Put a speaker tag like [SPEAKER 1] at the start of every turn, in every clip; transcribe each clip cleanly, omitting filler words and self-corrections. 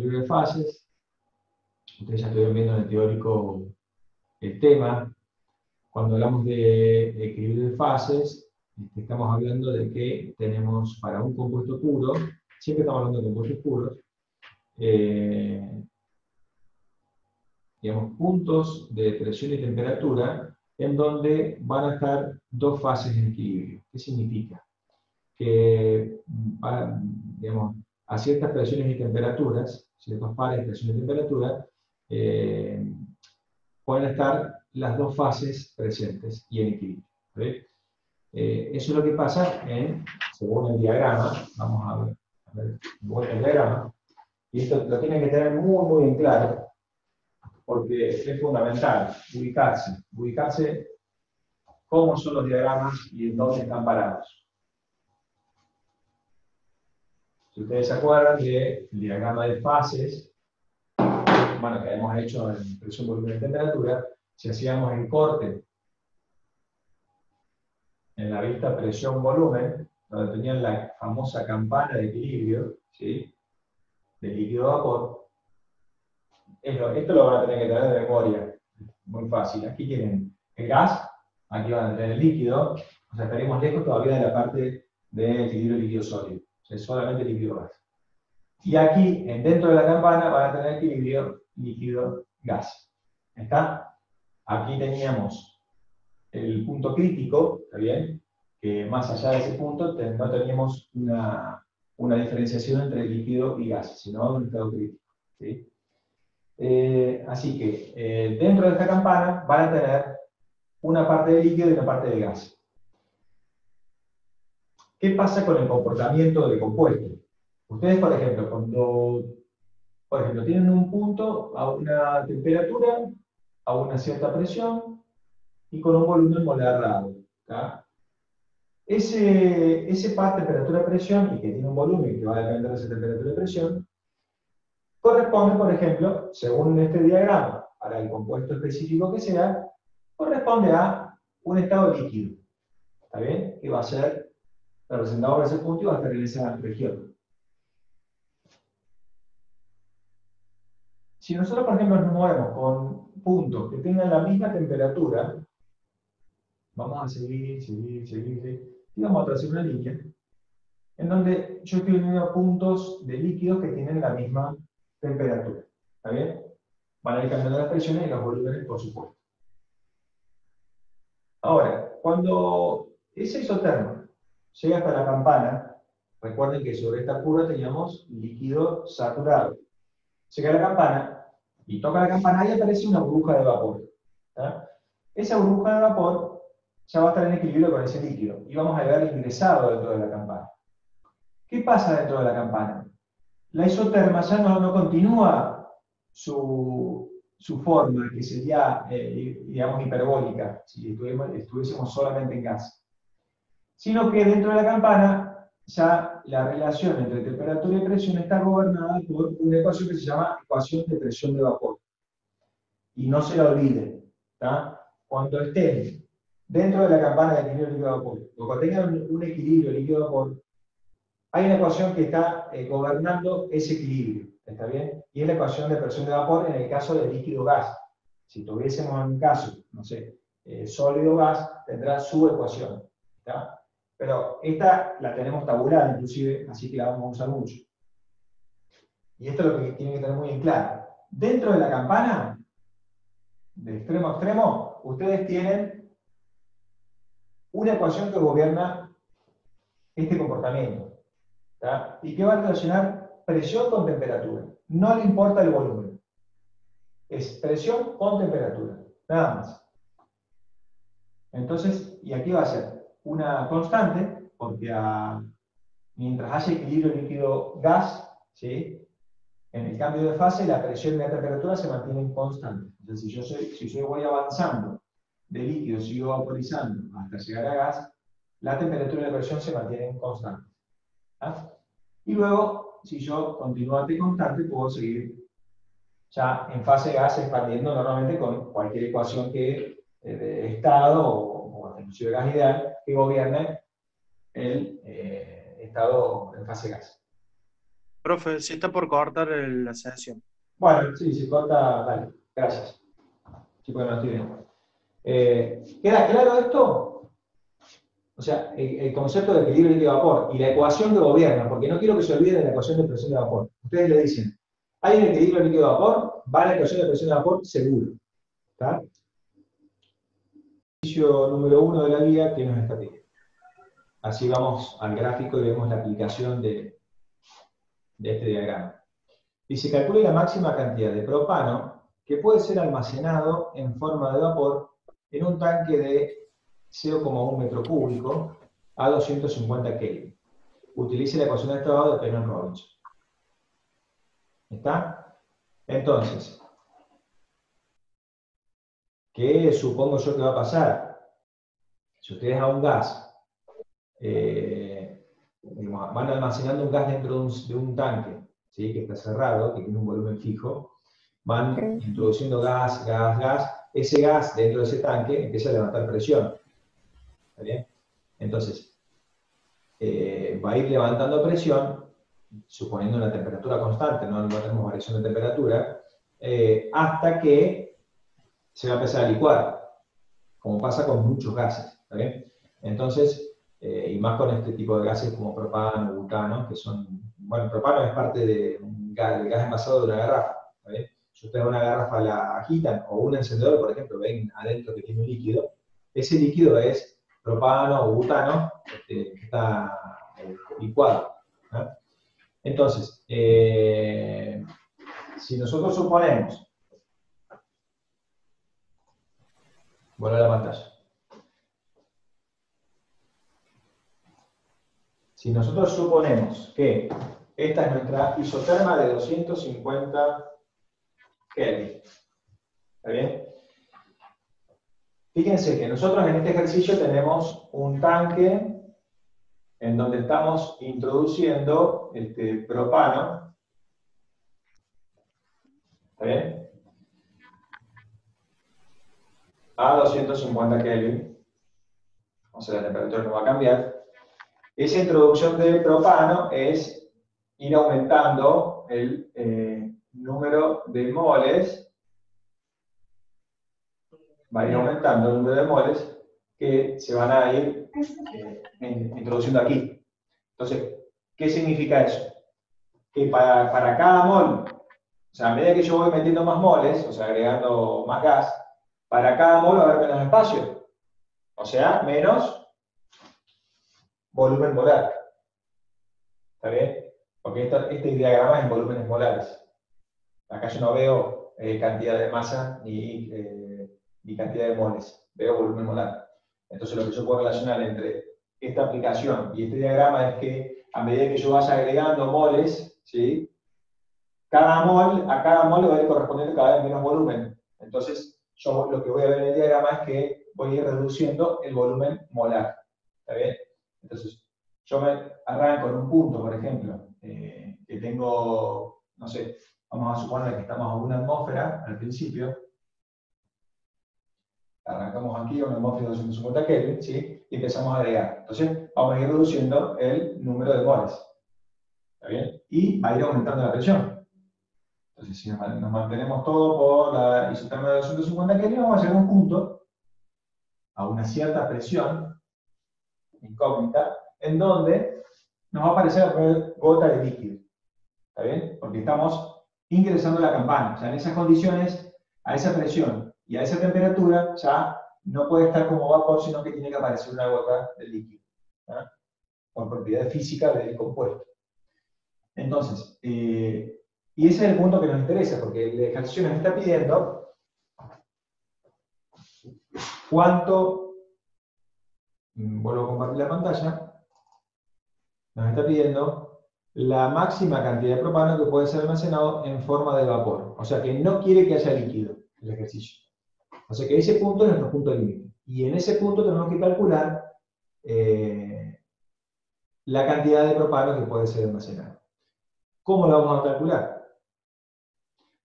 [SPEAKER 1] equilibrio de fases. Ustedes ya estuvieron viendo en el teórico el tema. Cuando hablamos de equilibrio de fases, estamos hablando de que tenemos para un compuesto puro, siempre estamos hablando de compuestos puros, digamos, puntos de presión y temperatura en donde van a estar dos fases en equilibrio. ¿Qué significa? Que digamos, a ciertas presiones y temperaturas, ciertos pares de presión y temperatura, pueden estar las dos fases presentes y en equilibrio. Eso es lo que pasa según el diagrama. Vamos a ver el diagrama. Y esto lo tienen que tener muy en claro, porque es fundamental ubicarse cómo son los diagramas y en dónde están parados. Si ustedes se acuerdan del diagrama de fases, bueno, que hemos hecho en presión, volumen y temperatura, si hacíamos el corte en la vista presión-volumen, donde tenían la famosa campana de equilibrio, ¿sí?, de líquido-vapor, esto lo van a tener que tener de memoria, muy fácil. Aquí tienen el gas, aquí van a tener el líquido, o sea, estaremos lejos todavía de la parte del equilibrio líquido-sólido, o sea, solamente líquido-gas. Y aquí, dentro de la campana, van a tener equilibrio líquido-gas. ¿Está? Aquí teníamos el punto crítico, ¿está bien? Que más allá de ese punto no teníamos una diferenciación entre líquido y gas, sino un estado crítico. ¿Sí? Así que dentro de esta campana van a tener una parte de líquido y una parte de gas. ¿Qué pasa con el comportamiento del compuesto? Ustedes, por ejemplo, cuando tienen un punto a una temperatura, a una cierta presión y con un volumen molar dado. Ese par temperatura-presión y que tiene un volumen que va a depender de esa temperatura y presión, corresponde, por ejemplo, según este diagrama, para el compuesto específico que sea, corresponde a un estado líquido. ¿Está bien? Que va a ser representado por ese punto y va a estar en esa región. Si nosotros, por ejemplo, nos movemos con puntos que tengan la misma temperatura, vamos a seguir, y vamos a trazar una línea, en donde yo estoy viendo puntos de líquidos que tienen la misma temperatura. ¿Está bien? Van a ir cambiando las presiones y los volúmenes, por supuesto. Ahora, cuando ese isotermo llega hasta la campana, recuerden que sobre esta curva teníamos líquido saturado. Llega a la campana y toca la campana y aparece una burbuja de vapor. ¿Tá? Esa burbuja de vapor ya va a estar en equilibrio con ese líquido y vamos a ver ingresado dentro de la campana. ¿Qué pasa dentro de la campana? La isoterma ya no continúa su forma, que sería, digamos, hiperbólica, si estuviésemos solamente en gas. Sino que dentro de la campana, ya la relación entre temperatura y presión está gobernada por una ecuación que se llama ecuación de presión de vapor. Y no se la olviden, ¿tá? Cuando estén dentro de la campana de equilibrio líquido-vapor, o cuando tengan un equilibrio líquido-vapor, hay una ecuación que está gobernando ese equilibrio, ¿está bien? Y es la ecuación de presión de vapor en el caso del líquido-gas. Si tuviésemos un caso, no sé, sólido-gas, tendrá su ecuación, ¿está? Pero esta la tenemos tabulada inclusive, así que la vamos a usar mucho. Y esto es lo que tienen que tener muy en claro. Dentro de la campana, de extremo a extremo, ustedes tienen una ecuación que gobierna este comportamiento. ¿Tá? Y que va a relacionar presión con temperatura. No le importa el volumen. Es presión con temperatura. Nada más. Entonces, y aquí va a ser una constante, porque mientras haya equilibrio líquido-gas, ¿sí?, en el cambio de fase, la presión y la temperatura se mantienen constantes. Entonces, si yo voy avanzando de líquido, sigo vaporizando hasta llegar a gas, la temperatura y la presión se mantienen constantes. ¿Ah? Y luego, si yo continúo T constante, puedo seguir ya en fase gas expandiendo normalmente con cualquier ecuación de estado o inclusive gas ideal que gobierne el estado en fase gas.
[SPEAKER 2] Profe, si está por cortar la sesión.
[SPEAKER 1] Bueno, sí, si corta, dale. Gracias. Sí, porque no estoy viendo. ¿Queda claro esto? O sea, el concepto de equilibrio líquido-vapor y la ecuación que gobierna, porque no quiero que se olviden de la ecuación de presión de vapor. Ustedes le dicen, hay un equilibrio líquido-vapor, va la ecuación de presión de vapor seguro. ¿Está? Ejercicio número 1 de la guía que nos está pidiendo. Así vamos al gráfico y vemos la aplicación de este diagrama. Dice, calcule la máxima cantidad de propano que puede ser almacenado en forma de vapor en un tanque de 0,1 metro cúbico a 250 Kelvin. Utilice la ecuación de estado de Penrose-Robinson. ¿Está? Entonces, ¿qué supongo yo que va a pasar? Si ustedes a un gas van almacenando un gas dentro de un tanque, ¿sí? Que está cerrado, que tiene un volumen fijo, van introduciendo gas, ese gas dentro de ese tanque empieza a levantar presión. ¿Está bien? Entonces, va a ir levantando presión, suponiendo una temperatura constante, no tenemos variación de temperatura, hasta que se va a empezar a licuar, como pasa con muchos gases. ¿Está bien? Entonces, y más con este tipo de gases como propano, butano, que son, bueno, propano es parte del gas envasado de una garrafa. ¿Está bien? Si ustedes una garrafa la agitan, o un encendedor, por ejemplo, ven adentro que tiene un líquido, ese líquido es propano o butano que está licuado. ¿No? Entonces, si nosotros suponemos, vuelvo a la pantalla. Si nosotros suponemos que esta es nuestra isoterma de 250 Kelvin, ¿está bien? Fíjense que nosotros en este ejercicio tenemos un tanque en donde estamos introduciendo propano, ¿está bien? A 250 Kelvin, o sea, la temperatura no va a cambiar. Esa introducción de propano es ir aumentando el número de moles, va a ir aumentando el número de moles que se van a ir introduciendo aquí. Entonces, ¿qué significa eso? Que para cada mol, o sea, a medida que yo voy metiendo más moles, o sea, agregando más gas, para cada mol va a haber menos espacio. O sea, menos volumen molar. ¿Está bien? Porque este diagrama es en volúmenes molares. Acá yo no veo cantidad de masa ni cantidad de moles. Veo volumen molar. Entonces lo que yo puedo relacionar entre esta aplicación y este diagrama es que a medida que yo vaya agregando moles, ¿sí? A cada mol le va a ir correspondiendo cada vez menos volumen. Entonces yo lo que voy a ver en el diagrama es que voy a ir reduciendo el volumen molar. ¿Está bien? Entonces, yo me arranco en un punto, por ejemplo, que tengo, no sé, vamos a suponer que estamos a una atmósfera al principio. Arrancamos aquí a una atmósfera de 250 Kelvin, ¿sí? Y empezamos a agregar. Entonces, vamos a ir reduciendo el número de moles. ¿Está bien? Y va a ir aumentando la presión. Entonces, si nos mantenemos todo por la isoterma de 250 Kelvin, vamos a llegar a un punto, a una cierta presión incógnita, en donde nos va a aparecer la primera gota de líquido. ¿Está bien? Porque estamos ingresando la campana. O sea, en esas condiciones, a esa presión y a esa temperatura, ya no puede estar como vapor, sino que tiene que aparecer una gota de líquido. ¿Ah? Por propiedad física del compuesto. Entonces, y ese es el punto que nos interesa, porque el ejercicio nos está pidiendo cuánto, vuelvo a compartir la pantalla, nos está pidiendo la máxima cantidad de propano que puede ser almacenado en forma de vapor. O sea que no quiere que haya líquido el ejercicio. O sea que ese punto es nuestro punto límite. Y en ese punto tenemos que calcular la cantidad de propano que puede ser almacenado. ¿Cómo lo vamos a calcular?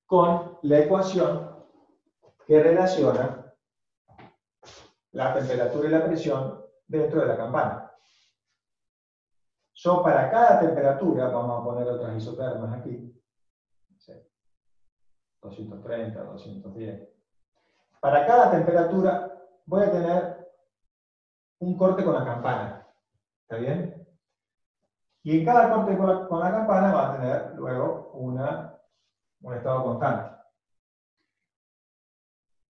[SPEAKER 1] Con la ecuación que relaciona la temperatura y la presión dentro de la campana. yo para cada temperatura, vamos a poner otras isotermas aquí, no sé, 230, 210. Para cada temperatura voy a tener un corte con la campana. ¿Está bien? Y en cada corte con la campana va a tener luego un estado constante.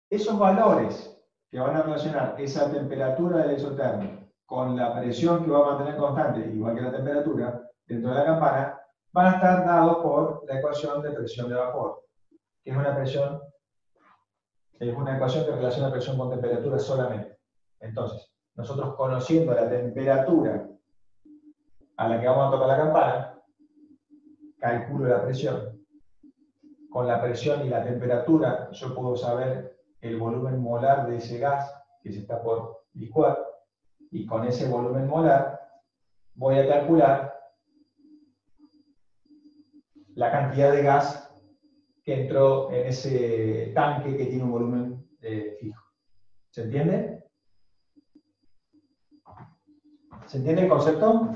[SPEAKER 1] Esos valores que van a relacionar esa temperatura del isotermo con la presión que va a mantener constante, igual que la temperatura, dentro de la campana, van a estar dados por la ecuación de presión de vapor, que es una ecuación que relaciona presión con temperatura solamente. Entonces, nosotros conociendo la temperatura a la que vamos a tocar la campana, calculo la presión. Con la presión y la temperatura, yo puedo saber el volumen molar de ese gas que se está por licuar, y con ese volumen molar voy a calcular la cantidad de gas que entró en ese tanque que tiene un volumen fijo. ¿Se entiende? ¿Se entiende el concepto?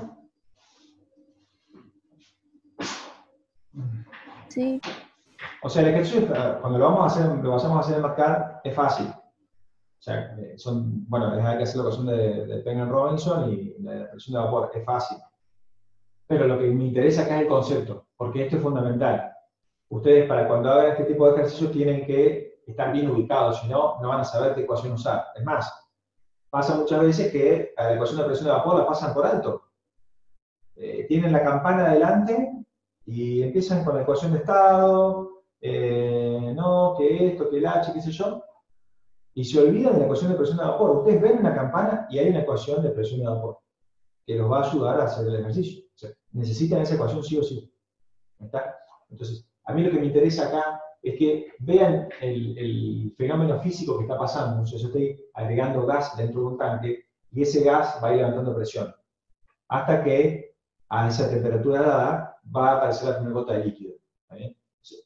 [SPEAKER 3] Sí.
[SPEAKER 1] O sea, el ejercicio, cuando lo vamos a hacer en Marcar, es fácil. O sea, hay que hacer la ecuación de Pengen-Robinson y la presión de vapor, es fácil. Pero lo que me interesa acá es el concepto, porque esto es fundamental. Ustedes, para cuando hagan este tipo de ejercicios, tienen que estar bien ubicados, si no, no van a saber qué ecuación usar. Es más, pasa muchas veces que a la ecuación de presión de vapor la pasan por alto. Tienen la campana adelante y empiezan con la ecuación de estado, no, que esto, que el H, qué sé yo, y se olvidan de la ecuación de presión de vapor. Ustedes ven una campana y hay una ecuación de presión de vapor que los va a ayudar a hacer el ejercicio. O sea, necesitan esa ecuación sí o sí. ¿Está? Entonces, a mí lo que me interesa acá es que vean el fenómeno físico que está pasando. O sea, yo estoy agregando gas dentro de un tanque y ese gas va a ir levantando presión. Hasta que a esa temperatura dada va a aparecer la primera gota de líquido.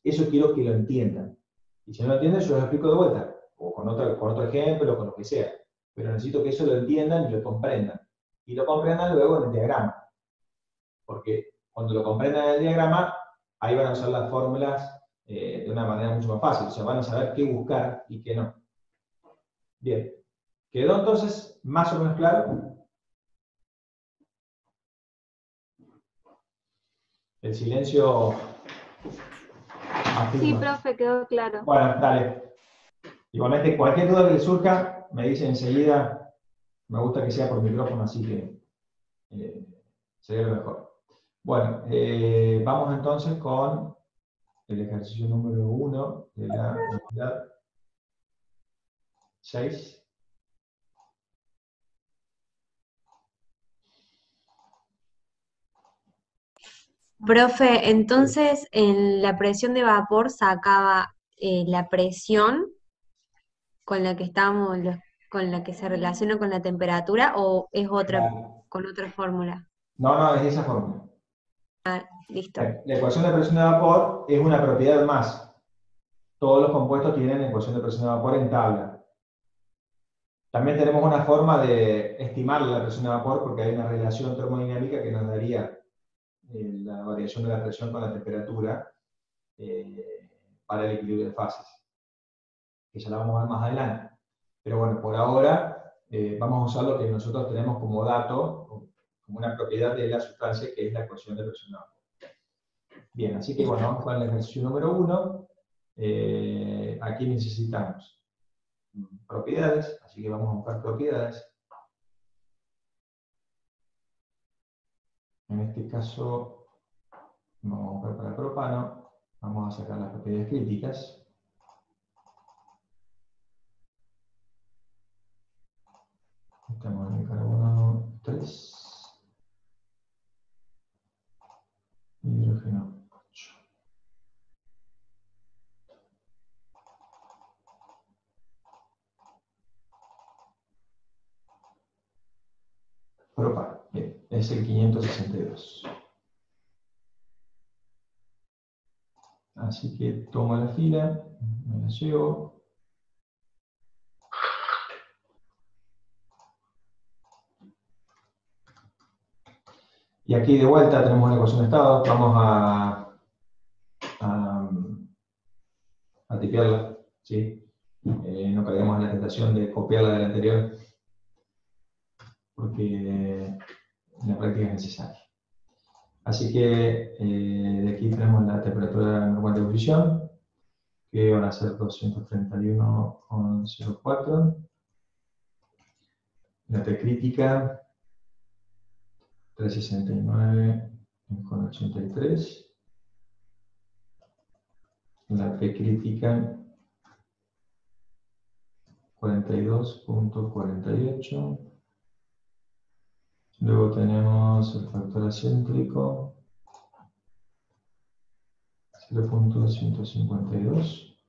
[SPEAKER 1] Eso quiero que lo entiendan. Y si no lo entienden, yo lo explico de vuelta. O con otro ejemplo, o con lo que sea. Pero necesito que eso lo entiendan y lo comprendan. Y lo comprendan luego en el diagrama. Porque cuando lo comprendan en el diagrama, ahí van a usar las fórmulas de una manera mucho más fácil. O sea, van a saber qué buscar y qué no. Bien. ¿Quedó entonces más o menos claro? El silencio afirma.
[SPEAKER 3] Sí, profe, quedó claro.
[SPEAKER 1] Bueno, dale. Igualmente, cualquier duda que les surja, me dicen enseguida. Me gusta que sea por micrófono, así que sería lo mejor. Bueno, vamos entonces con el ejercicio número 1 de la unidad 6.
[SPEAKER 3] Profe, entonces en la presión de vapor sacaba la presión con la que con la que se relaciona con la temperatura, o es
[SPEAKER 1] Claro.
[SPEAKER 3] con otra fórmula.
[SPEAKER 1] No, es esa fórmula.
[SPEAKER 3] Listo.
[SPEAKER 1] La ecuación de presión de vapor es una propiedad más. Todos los compuestos tienen ecuación de presión de vapor en tabla. También tenemos una forma de estimar la presión de vapor porque hay una relación termodinámica que nos daría la variación de la presión con la temperatura para el equilibrio de fases, que ya la vamos a ver más adelante. Pero bueno, por ahora vamos a usar lo que nosotros tenemos como dato, como una propiedad de la sustancia, que es la ecuación de presión de vapor. Bien, así que bueno, vamos con el ejercicio número 1. Aquí necesitamos propiedades, así que vamos a buscar propiedades. En este caso, vamos a buscar para el propano, vamos a sacar las propiedades críticas. Estamos en el carbono 3, hidrógeno 8. Propano, bien, es el 562. Así que tomo la fila, me la llevo. Y aquí de vuelta tenemos una ecuación de estado, vamos a tipearla, ¿sí? No caigamos en la tentación de copiarla de la anterior, porque en la práctica es necesario. Así que de aquí tenemos la temperatura normal de ebullición, que van a ser 231,04. La T crítica, 369,83. La P crítica, 42,48. Luego tenemos el factor acéntrico, 0,152.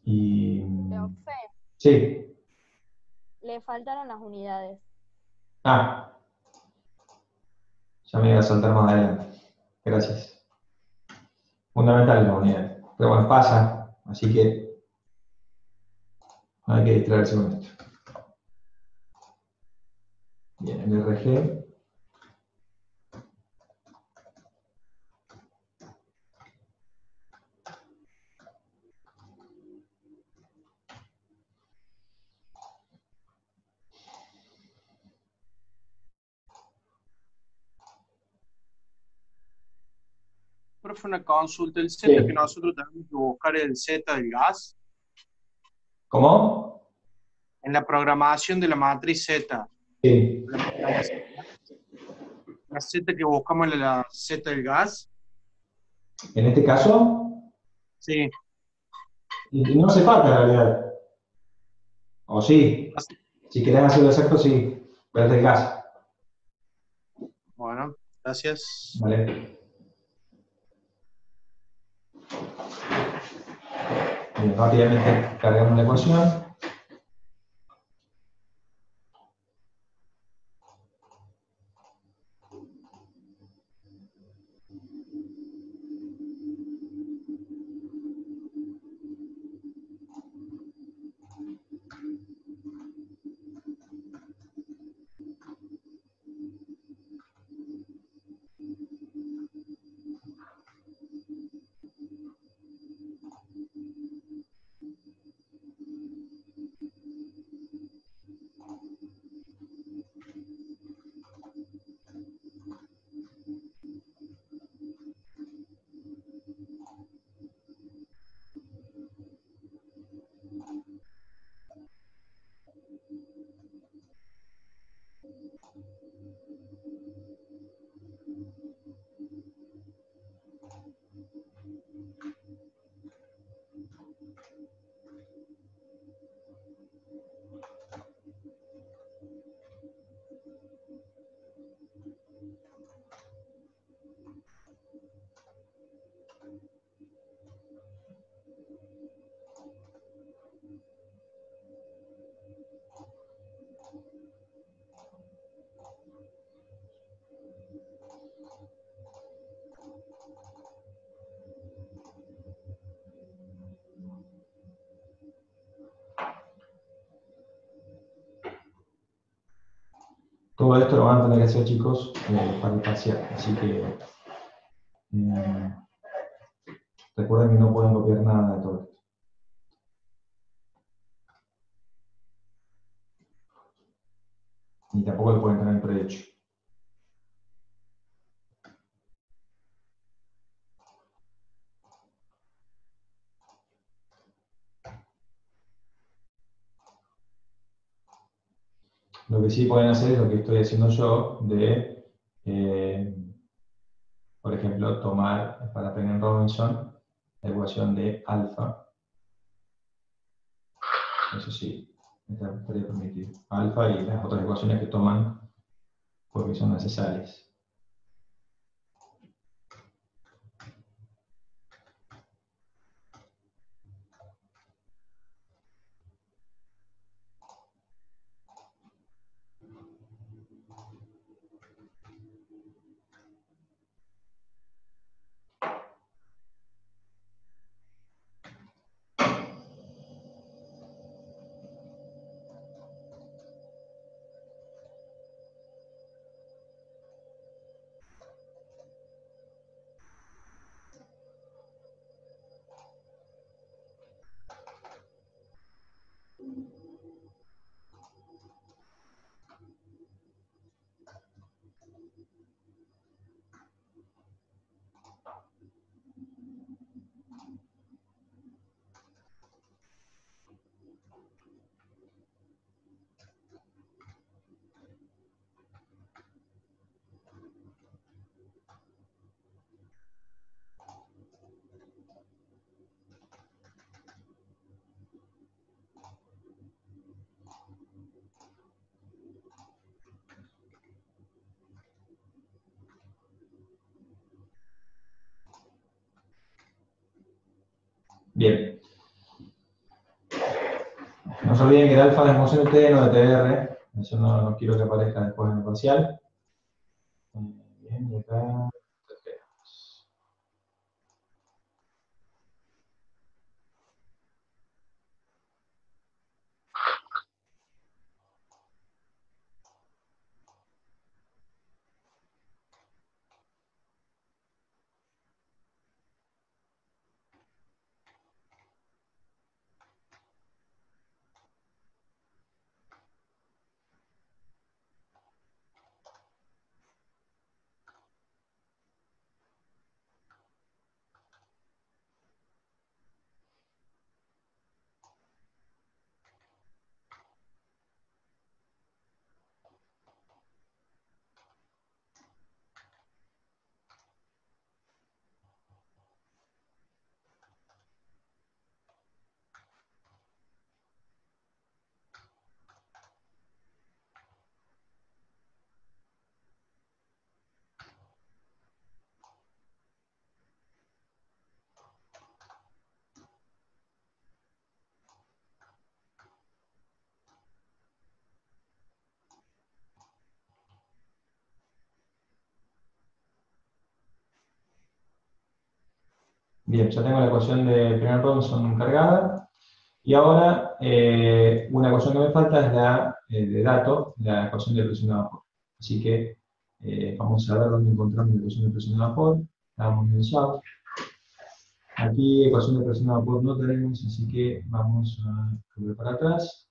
[SPEAKER 1] Y...
[SPEAKER 4] Profe,
[SPEAKER 1] sí.
[SPEAKER 4] le faltaron las unidades.
[SPEAKER 1] Ah, ya me iba a saltar más adelante. Gracias. Fundamental la unidad. Pero bueno, pasa, así que no hay que distraerse con esto. Bien, el RG.
[SPEAKER 2] Profe, una consulta. El Z
[SPEAKER 1] Sí.
[SPEAKER 2] que nosotros tenemos que buscar el Z del gas.
[SPEAKER 1] ¿Cómo?
[SPEAKER 2] En la programación de la matriz Z.
[SPEAKER 1] Sí.
[SPEAKER 2] La Z que buscamos es la Z del gas.
[SPEAKER 1] En este caso,
[SPEAKER 2] Sí.
[SPEAKER 1] y no hace falta en realidad. O sí. Si querés hacerlo exacto, sí. Pero es del gas.
[SPEAKER 2] Bueno, gracias.
[SPEAKER 1] ¿Vale? Bien, rápidamente cargamos la ecuación. Todo esto lo van a tener que hacer, chicos, para el parcial. Así que recuerden que no pueden copiar nada de todo esto. Ni tampoco lo pueden tener prehecho. Lo que sí pueden hacer es lo que estoy haciendo yo, de, por ejemplo, tomar para Penn Robinson la ecuación de alfa. Eso sí, estaría permitido. Alfa y las otras ecuaciones que toman porque son necesarias. Bien. No se olviden que el alfa es moción de T, no de TR. Eso no quiero que aparezca después en el parcial. Bien, y acá... Bien, ya tengo la ecuación de primer Robinson cargada. Y ahora, una ecuación que me falta es la de dato, la ecuación de presión de vapor. Así que vamos a ver dónde encontramos la ecuación de presión de vapor. Estamos en el SAO. Aquí ecuación de presión de vapor no tenemos, así que vamos a volver para atrás.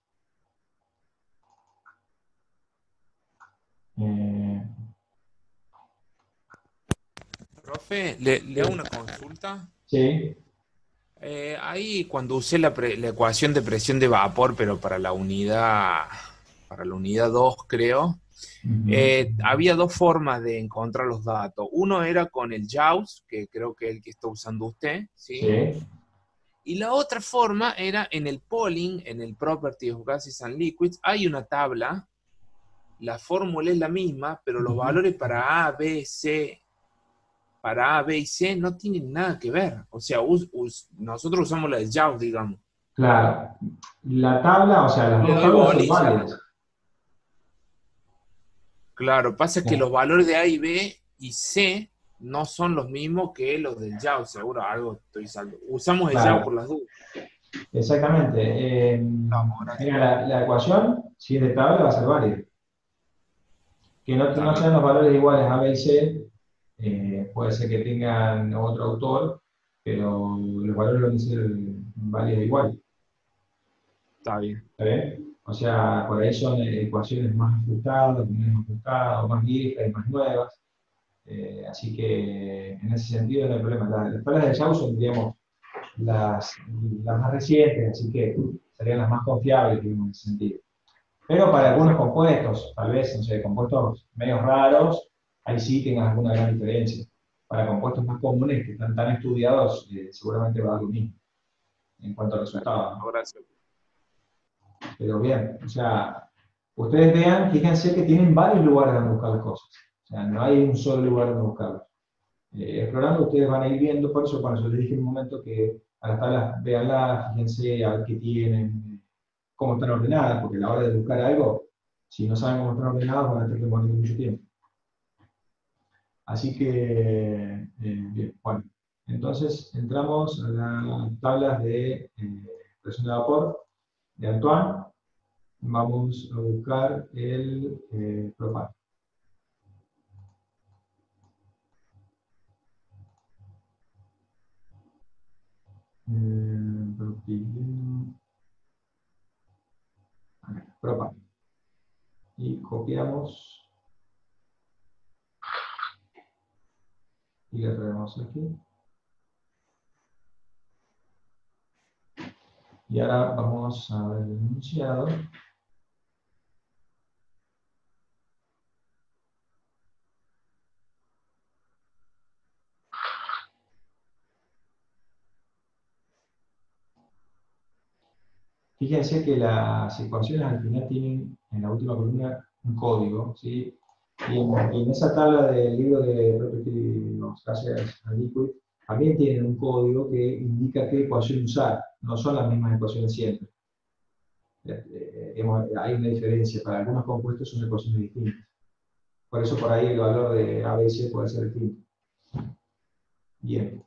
[SPEAKER 5] Profe, le hago una consulta.
[SPEAKER 1] Sí,
[SPEAKER 5] Ahí cuando usé la ecuación de presión de vapor, pero para la unidad 2 creo, había dos formas de encontrar los datos. Uno era con el JAWS, que creo que es el que está usando usted, ¿sí?
[SPEAKER 1] sí.
[SPEAKER 5] Y la otra forma era en el polling, en el Properties of Gases and Liquids, hay una tabla, la fórmula es la misma, pero los valores para A, B, C, y C no tienen nada que ver. O sea, nosotros usamos la de JAWS, digamos.
[SPEAKER 1] Claro. La tabla, o sea, las
[SPEAKER 5] Le
[SPEAKER 1] dos
[SPEAKER 5] doy
[SPEAKER 1] tablas son
[SPEAKER 5] bolilla.
[SPEAKER 1] válidas.
[SPEAKER 5] Claro, pasa que
[SPEAKER 1] Claro.
[SPEAKER 5] los valores de A y B y C no son los mismos que los del JAWS, seguro algo estoy salvo. Usamos el
[SPEAKER 1] Claro.
[SPEAKER 5] JAWS por las dudas.
[SPEAKER 1] Exactamente. Mira, la ecuación, si es de tabla, va a ser válida. Que no sean los valores iguales A, B y C, puede ser que tengan otro autor, pero los valores van a ser válidos igual.
[SPEAKER 5] Está bien.
[SPEAKER 1] ¿Está bien? O sea, por ahí son ecuaciones más ajustadas, menos ajustadas, más viejas y más nuevas. Así que en ese sentido no hay problema. Las tablas de JAWS son, digamos, las más recientes, así que serían las más confiables, digamos, en ese sentido. Pero para algunos compuestos, tal vez, no sé, compuestos medio raros, ahí sí tengas alguna gran diferencia. Para compuestos más comunes que están tan estudiados, seguramente va a dar lo mismo en cuanto a resultados, ¿no?
[SPEAKER 5] Gracias.
[SPEAKER 1] Pero bien, o sea, ustedes vean, fíjense que tienen varios lugares donde buscar las cosas. O sea, no hay un solo lugar donde buscarlas. Explorando, ustedes van a ir viendo, por eso cuando yo les dije en un momento que a las tablas, véanlas, fíjense a ver qué tienen, cómo están ordenadas, porque a la hora de buscar algo, si no saben cómo están ordenadas, van a tener que poner mucho tiempo. Así que, bien, bueno, entonces entramos a las tablas de presión de vapor de Antoine. Vamos a buscar el propano. Propano. Y copiamos y la traemos aquí. Y ahora vamos a ver el enunciado. Fíjense que las ecuaciones al final tienen en la última columna un código, ¿sí? Y en esa tabla del libro de Property of Gases and Liquids también tienen un código que indica qué ecuación usar. No son las mismas ecuaciones siempre. Hay una diferencia. Para algunos compuestos son ecuaciones distintas. Por eso por ahí el valor de A, B, C puede ser distinto. Bien.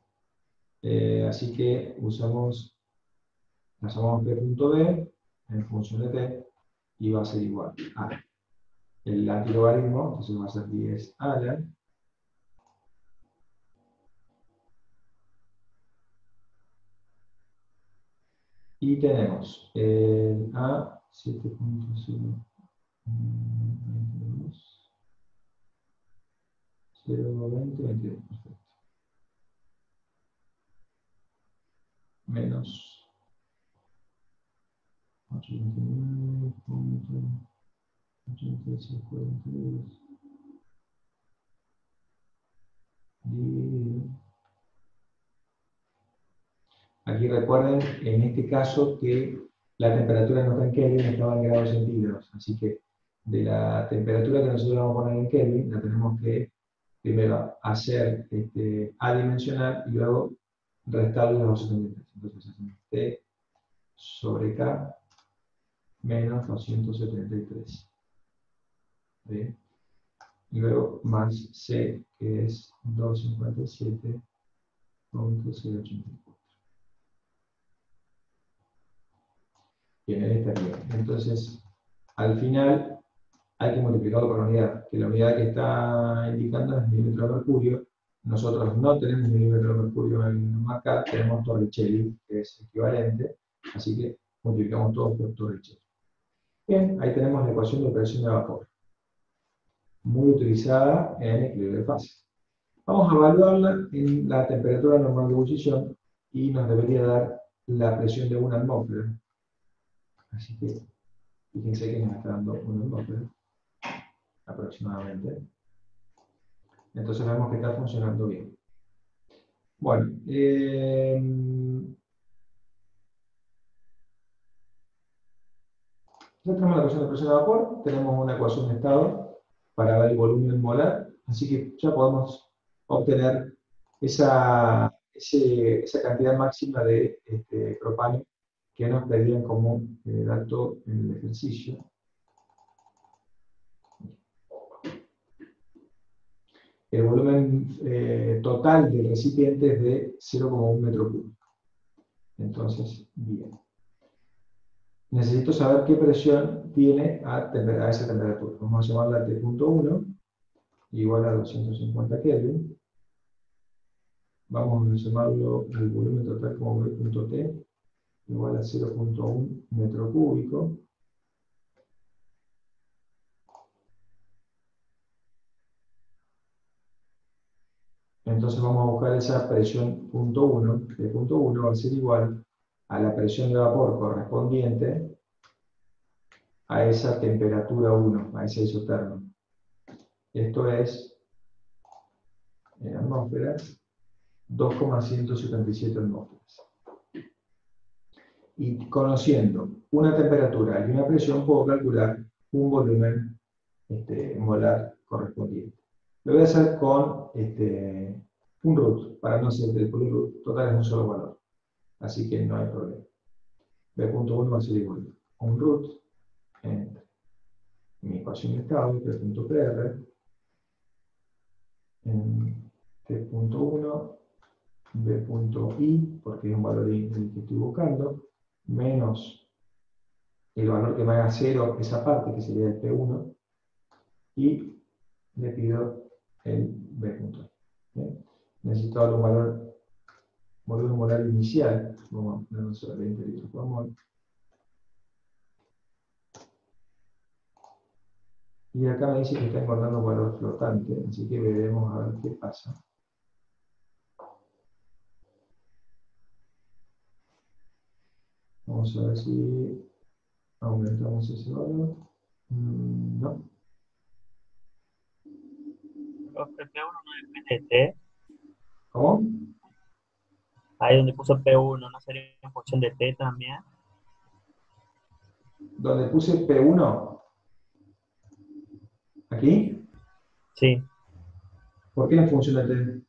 [SPEAKER 1] Así que usamos, llamamos P.B en función de T y va a ser igual a el antilogaritmo, entonces va a ser 10 ala. Y tenemos el A 7.022 0.2022, perfecto. Menos 89.8642 dividido. Aquí recuerden, en este caso, que la temperatura no está en Kelvin, estaba en grados centígrados. Así que de la temperatura que nosotros vamos a poner en Kelvin, la tenemos que primero hacer adimensional y luego restarle los 273. Entonces hacemos T sobre K menos 273. ¿Sí? Y luego más C, que es 257.084. Bien, ahí está bien. Entonces, al final hay que multiplicarlo por la unidad, que la unidad que está indicando es milímetro de mercurio. Nosotros no tenemos milímetro de mercurio en marca, tenemos Torricelli, que es equivalente, así que multiplicamos todo por Torricelli. Bien, ahí tenemos la ecuación de presión de vapor, muy utilizada en equilibrio de fase. Vamos a evaluarla en la temperatura normal de ebullición y nos debería dar la presión de una atmósfera. Así que fíjense que nos está dando una atmósfera aproximadamente. Entonces vemos que está funcionando bien. Bueno, ya tenemos la ecuación de presión de vapor, tenemos una ecuación de estado para ver el volumen molar, así que ya podemos obtener esa cantidad máxima de propano que nos pedían como dato en el ejercicio. El volumen total del recipiente es de 0,1 metro cúbico. Entonces, bien. Necesito saber qué presión tiene a esa temperatura. Vamos a llamarla T.1, igual a 250 Kelvin. Vamos a llamarlo el volumen total como V.T, igual a 0,1 metro cúbico. Entonces vamos a buscar esa presión .1, que .1 va a ser igual a la presión de vapor correspondiente a esa temperatura 1, a ese isotermo. Esto es, en atmósferas, 2,177 atmósferas. Y conociendo una temperatura y una presión, puedo calcular un volumen molar correspondiente. Lo voy a hacer con un root, para no hacer el root, total es un solo valor. Así que no hay problema. B.1 va a ser igual a un root entre mi ecuación de estado, P.PR, en T.1, B.I, porque es un valor el que estoy buscando, menos el valor que me haga 0, esa parte, que sería el P1, y le pido el B.I. Necesito darle un volumen molar inicial, vamos a ponernos a 20 litros por mol. Y acá me dice que está encontrando un valor flotante, así que veremos a ver qué pasa. Vamos a ver si aumentamos ese valor. No.
[SPEAKER 6] Profe, P1 no depende de T.
[SPEAKER 1] ¿Cómo?
[SPEAKER 6] Ahí donde puso P1, ¿no sería en función de T también?
[SPEAKER 1] Donde puse P1, ¿aquí?
[SPEAKER 6] Sí.
[SPEAKER 1] ¿Por qué en función de T?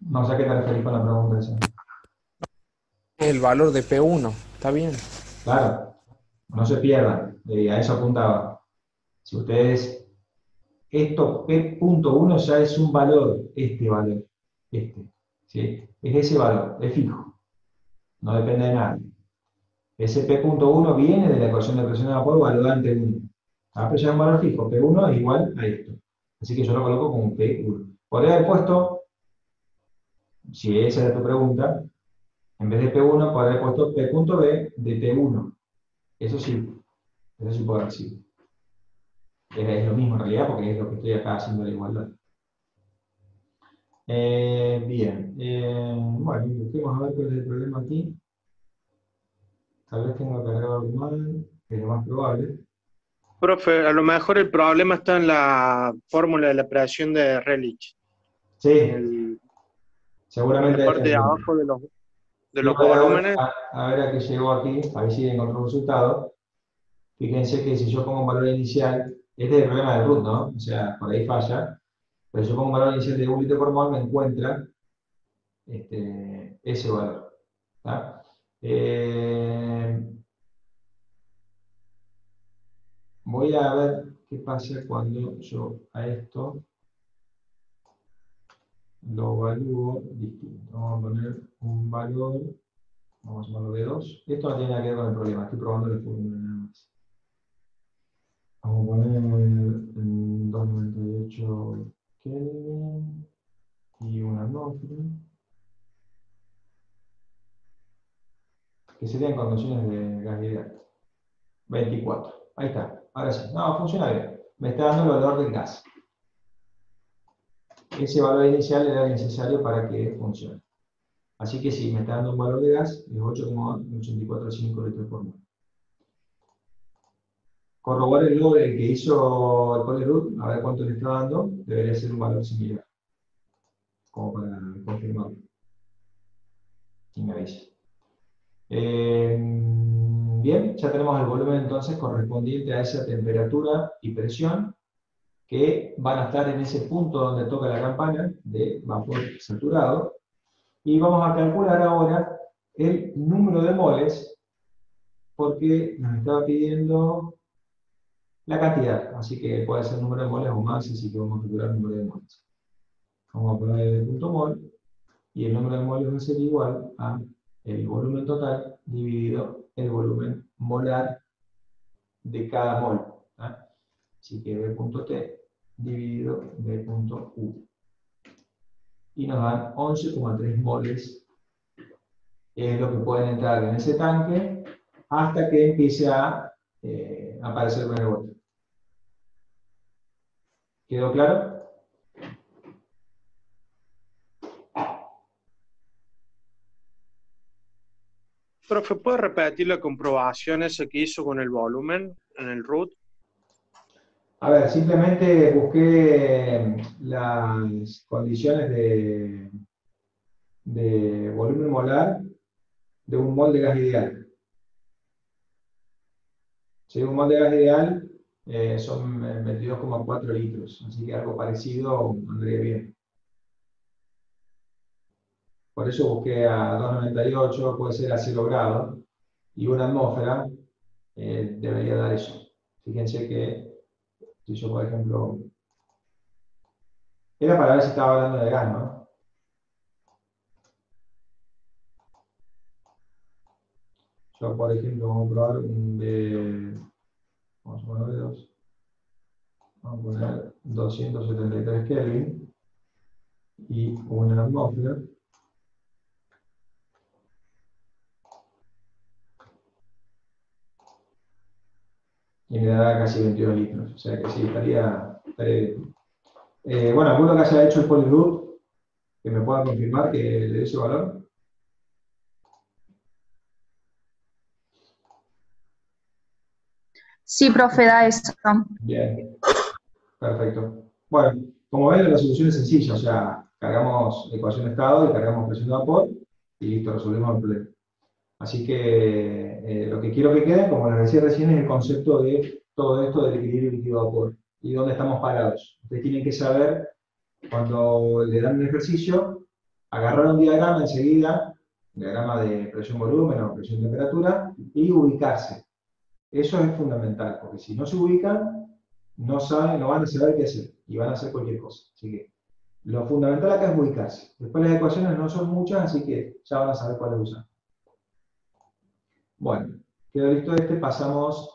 [SPEAKER 1] No sé a qué te referís con la pregunta esa.
[SPEAKER 5] El valor de P1, está bien.
[SPEAKER 1] Claro, no se pierdan, a eso apuntaba. Si ustedes, esto P.1 ya es un valor, este valor, ¿sí? Es ese valor, es fijo, no depende de nada. Ese P.1 viene de la ecuación de presión de vapor valorada ante 1. Pero ya es un valor fijo, P1 es igual a esto. Así que yo lo coloco como P1. Podría haber puesto, si esa era tu pregunta, en vez de P1, podría haber puesto P.B de T1. Eso sí puedo decir. Es lo mismo en realidad porque es lo que estoy acá haciendo la igualdad. Bien. Bueno, busquemos a ver cuál es el problema aquí. Tal vez tenga cargado algo mal, es lo más probable.
[SPEAKER 2] Profe, a lo mejor el problema está en la fórmula de la presión de Rayleigh,
[SPEAKER 1] Sí,
[SPEAKER 2] en
[SPEAKER 1] seguramente
[SPEAKER 2] la
[SPEAKER 1] ahí
[SPEAKER 2] parte de
[SPEAKER 1] está.
[SPEAKER 2] abajo de
[SPEAKER 1] Y
[SPEAKER 2] los
[SPEAKER 1] a ver,
[SPEAKER 2] volúmenes.
[SPEAKER 1] a ver a qué llegó aquí, a ver si encontró un resultado. Fíjense que si yo pongo un valor inicial, este es el problema del root, ¿no? O sea, por ahí falla. Pero si yo pongo un valor inicial de 1 litro por mol, me encuentra ese valor. ¿Tá? Voy a ver qué pasa cuando yo a esto lo evalúo distinto. Vamos a poner un valor, vamos a ponerlo de 2. Esto no tiene nada que ver con el problema, estoy probando la fórmula nada más. Vamos a poner 298 Kelvin y una atmósfera, que serían condiciones de gas ideal. 24. Ahí está. Ahora sí. No, funciona bien. Me está dando el valor del gas. Ese valor inicial era necesario para que funcione. Así que sí, me está dando un valor de gas de 8,845 litros por mol. Corroborar el log que hizo el Polyroot, a ver cuánto le está dando, debería ser un valor similar. Como para confirmarlo. Y me avisa. Bien, ya tenemos el volumen entonces correspondiente a esa temperatura y presión que van a estar en ese punto donde toca la campana de vapor saturado. Y vamos a calcular ahora el número de moles, porque nos estaba pidiendo la cantidad, así que puede ser número de moles o más, así que vamos a calcular el número de moles. Vamos a poner el punto mol, y el número de moles va a ser igual a el volumen total dividido el volumen molar de cada mol. ¿Tá? Así que B.T dividido B.U. Y nos dan 11,3 moles, es lo que pueden entrar en ese tanque hasta que empiece a aparecer el rebote. ¿Quedó claro?
[SPEAKER 2] Profe, ¿puede repetir la comprobación esa que hizo con el volumen en el root?
[SPEAKER 1] A ver, simplemente busqué las condiciones de volumen molar de un mol de gas ideal. Si un mol de gas ideal son 22,4 litros, así que algo parecido andría bien. Por eso busqué a 298, puede ser a 0 grados, y una atmósfera debería dar eso. Fíjense que si yo, por ejemplo, era para ver si estaba hablando de gas, ¿no? Yo, por ejemplo, vamos a probar un B, vamos a poner B2, vamos a poner 273 Kelvin y una atmósfera. Y me da casi 22 litros, o sea que sí, estaría bien. Bueno, ¿alguno que haya hecho el Polyroot que me pueda confirmar que le dé ese valor?
[SPEAKER 7] Sí, profe, da eso.
[SPEAKER 1] Bien, perfecto. Bueno, como ven, la solución es sencilla, o sea, cargamos ecuación de estado y cargamos presión de vapor y listo, resolvemos el problema. Así que lo que quiero que quede, como les decía recién, es el concepto de todo esto del equilibrio líquido-vapor y dónde estamos parados. Ustedes tienen que saber cuando le dan un ejercicio, agarrar un diagrama enseguida, un diagrama de presión-volumen o presión-temperatura, y ubicarse. Eso es fundamental, porque si no se ubican, no van a saber qué hacer, y van a hacer cualquier cosa. Así que lo fundamental acá es ubicarse. Después las ecuaciones no son muchas, así que ya van a saber cuáles usar. Bueno, quedó listo este, pasamos